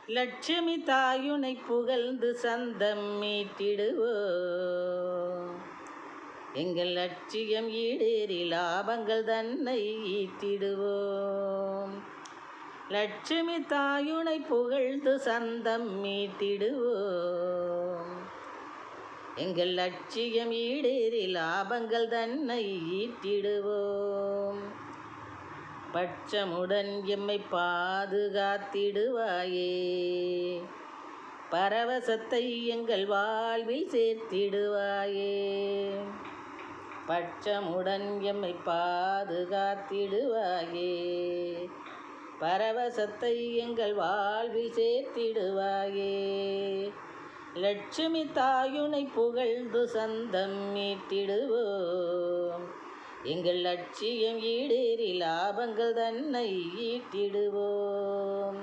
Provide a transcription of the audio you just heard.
லட்சுமி தாயுனை புகழ்ந்து சந்தம் மீட்டிடுவோம். எங்கள் லட்சியம் ஈடேறி லாபங்கள் தன்னை ஈட்டிடுவோம். லட்சுமி தாயுனை புகழ்ந்து சந்தம் மீட்டிடுவோம். எங்கள் லட்சியம் ஈடேறி லாபங்கள் தன்னை ஈட்டிடுவோம். பட்சமுடன் எம்மை பாதுகாத்திடுவாயே, பரவசத்தை எங்கள் வாழ்வில் சேர்த்திடுவாயே. பட்சமுடன் எம்மை பாதுகாத்திடுவாயே, பரவசத்தை எங்கள் வாழ்வில் சேர்த்திடுவாயே. லட்சுமி தாயுனை புகழ்ந்து சந்தம் மீட்டிடுவோம். எங்கள் லட்சியம் ஈடேறி லாபங்கள் தன்னை ஈட்டிடுவோம்.